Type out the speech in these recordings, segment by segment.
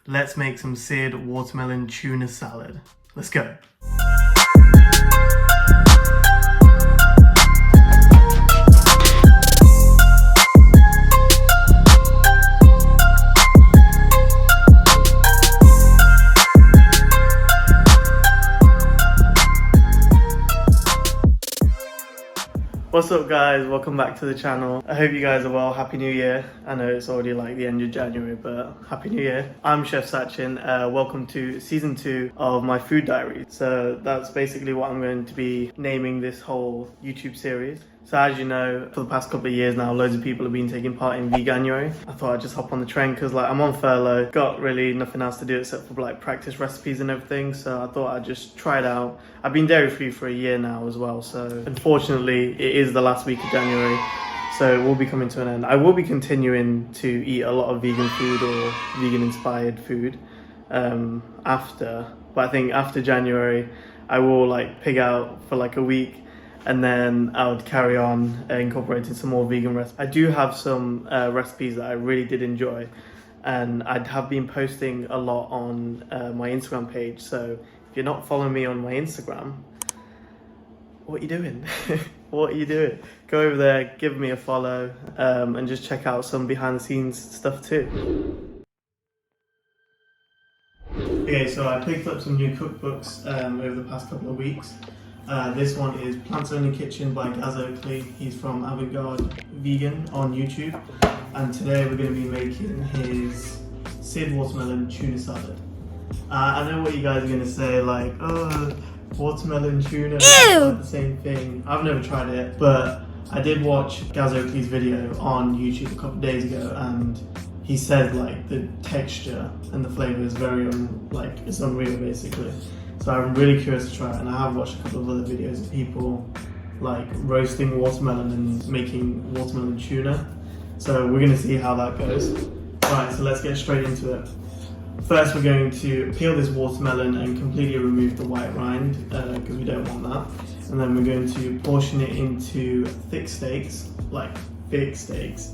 Let's make some seared watermelon tuna salad. Let's go. What's up guys, welcome back to the channel. I hope you guys are well. Happy New Year. I know it's already like the end of January, but Happy New Year. I'm Chef Sachin. Welcome to season 2 of my food diaries. So that's basically what I'm going to be naming this whole YouTube series. So as you know, for the past couple of years now, loads of people have been taking part in Veganuary. I thought I'd just hop on the trend because like I'm on furlough, got really nothing else to do except for like practice recipes and everything. So I thought I'd just try it out. I've been dairy free for a year now as well. So unfortunately, it is the last week of January. So it will be coming to an end. I will be continuing to eat a lot of vegan food or vegan inspired food after. But I think after January, I will like pig out for like a week. And then I would carry on incorporating some more vegan recipes. I do have some recipes that I really did enjoy, and I have been posting a lot on my Instagram page. So if you're not following me on my Instagram, what are you doing? What are you doing? Go over there, give me a follow, and just check out some behind the scenes stuff too. Okay, so I picked up some new cookbooks over the past couple of weeks. This one is Plants Only Kitchen by Gaz Oakley. He's from AvantGardeVegan on YouTube. And today we're going to be making his seared watermelon tuna salad. I know what you guys are going to say, like, oh, watermelon tuna, it's like the same thing. I've never tried it, but I did watch Gaz Oakley's video on YouTube a couple of days ago, and he said like the texture and the flavour is very, it's unreal basically. So I'm really curious to try it, and I have watched a couple of other videos of people like roasting watermelon and making watermelon tuna. So we're going to see how that goes. Right, so let's get straight into it. First we're going to peel this watermelon and completely remove the white rind because we don't want that. And then we're going to portion it into thick steaks, like big steaks,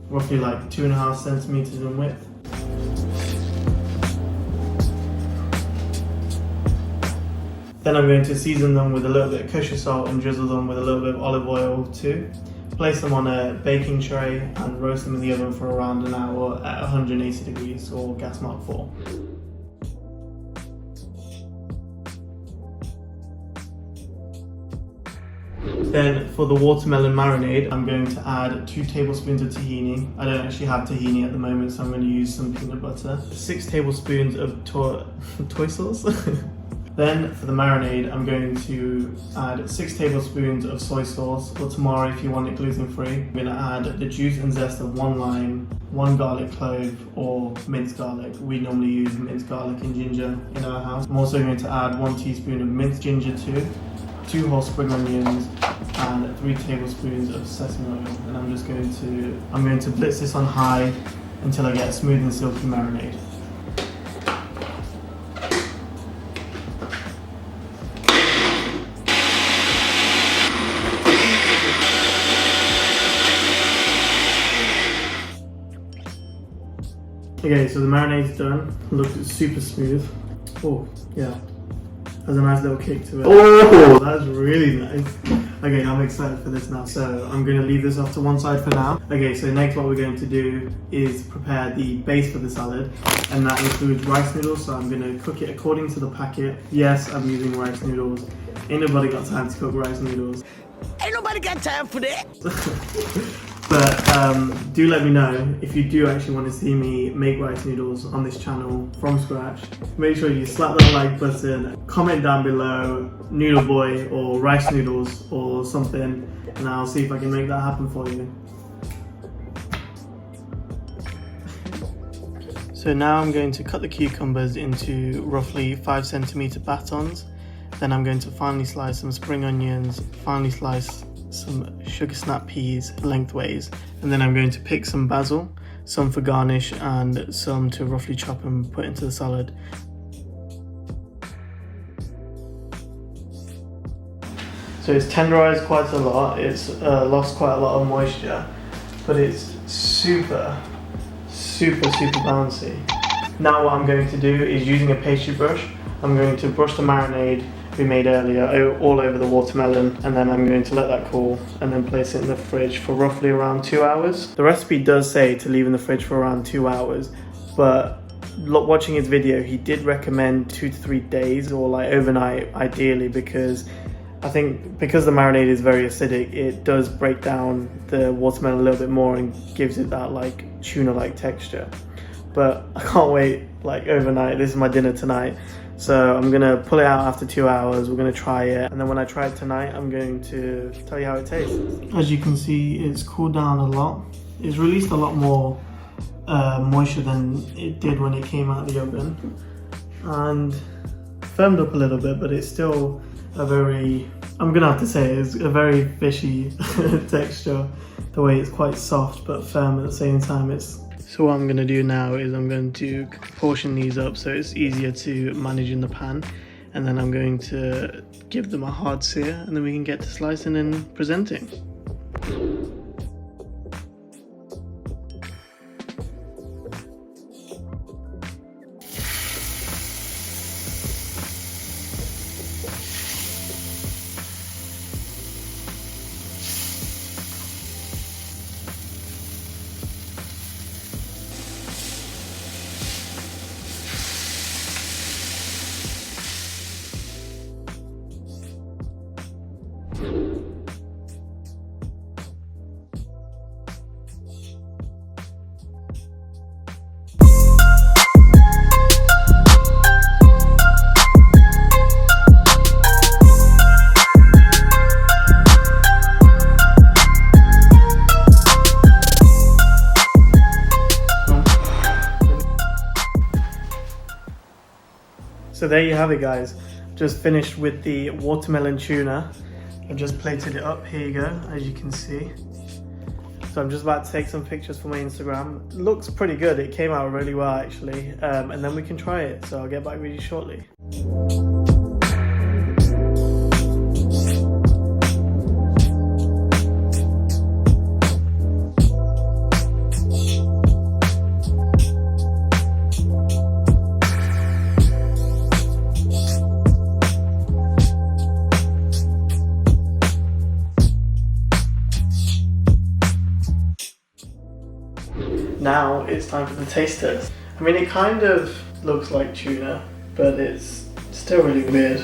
roughly like 2.5 centimeters in width. Then I'm going to season them with a little bit of kosher salt and drizzle them with a little bit of olive oil too. Place them on a baking tray and roast them in the oven for around an hour at 180 degrees or gas mark 4. Then for the watermelon marinade, I'm going to add 2 tablespoons of tahini. I don't actually have tahini at the moment, so I'm going to use some peanut butter. 6 tablespoons of toy sauce. Then for the marinade, I'm going to add 6 tablespoons of soy sauce, or tamari if you want it gluten-free. I'm going to add the juice and zest of 1 lime, 1 garlic clove, or minced garlic. We normally use minced garlic and ginger in our house. I'm also going to add 1 teaspoon of minced ginger too, 2 whole spring onions, and 3 tablespoons of sesame oil. And I'm going to blitz this on high until I get a smooth and silky marinade. Okay, so the marinade's done. Looks super smooth. Oh, yeah. Has a nice little kick to it. Oh, that's really nice. Okay, I'm excited for this now. So I'm going to leave this off to one side for now. Okay, so next what we're going to do is prepare the base for the salad. And that includes rice noodles. So I'm going to cook it according to the packet. Yes, I'm using rice noodles. Ain't nobody got time to cook rice noodles. Ain't nobody got time for that. But do let me know if you do actually want to see me make rice noodles on this channel from scratch. Make sure you slap that like button, comment down below noodle boy or rice noodles or something, and I'll see if I can make that happen for you. So now I'm going to cut the cucumbers into roughly 5 centimeter batons. Then I'm going to finely slice some spring onions, finely slice some sugar snap peas lengthways, and then I'm going to pick some basil, some for garnish and some to roughly chop and put into the salad. So it's tenderized quite a lot, it's lost quite a lot of moisture, but it's super super bouncy. Now what I'm going to do is, using a pastry brush, I'm going to brush the marinade we made earlier all over the watermelon, and then I'm going to let that cool and then place it in the fridge for roughly around 2 hours. The recipe does say to leave in the fridge for around 2 hours, but watching his video, he did recommend 2 to 3 days, or like overnight ideally, because I think because the marinade is very acidic, it does break down the watermelon a little bit more and gives it that like tuna-like texture. But I can't wait like overnight. This is my dinner tonight. So I'm gonna pull it out after 2 hours, we're gonna try it, and then when I try it tonight, I'm going to tell you how it tastes. As you can see, it's cooled down a lot. It's released a lot more moisture than it did when it came out of the oven, and firmed up a little bit, but it's still a very, I'm gonna have to say, it's a very fishy texture. The way it's quite soft but firm at the same time. So what I'm going to do now is I'm going to portion these up so it's easier to manage in the pan, and then I'm going to give them a hard sear, and then we can get to slicing and presenting. So there you have it, guys. Just finished with the watermelon tuna. I've just plated it up. Here you go, as you can see. So I'm just about to take some pictures for my Instagram. It looks pretty good. It came out really well, actually. And then we can try it. So I'll get back with you shortly. Now it's time for the taste test. I mean, it kind of looks like tuna, but it's still really weird.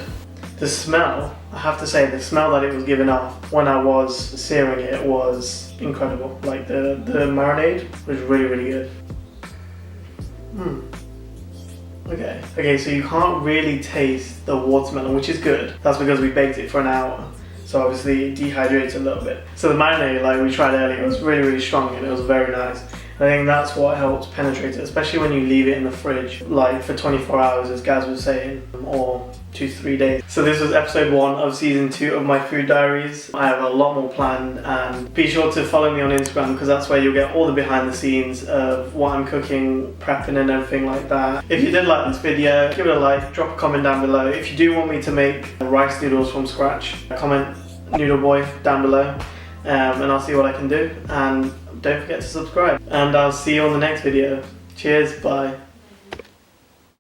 The smell, I have to say, the smell that it was giving off when I was searing it was incredible. Like the marinade was really good. Okay, so you can't really taste the watermelon, which is good. That's because we baked it for an hour. So obviously it dehydrates a little bit. So the marinade, like we tried earlier, was really strong and it was very nice. I think that's what helps penetrate it, especially when you leave it in the fridge, like for 24 hours, as Gaz was saying, or 2 to 3 days. So this was episode 1 of season 2 of my food diaries. I have a lot more planned, and be sure to follow me on Instagram, because that's where you'll get all the behind the scenes of what I'm cooking, prepping and everything like that. If you did like this video, give it a like, drop a comment down below. If you do want me to make rice noodles from scratch, comment Noodle Boy down below, and I'll see what I can do. And don't forget to subscribe, and I'll see you on the next video. Cheers, bye.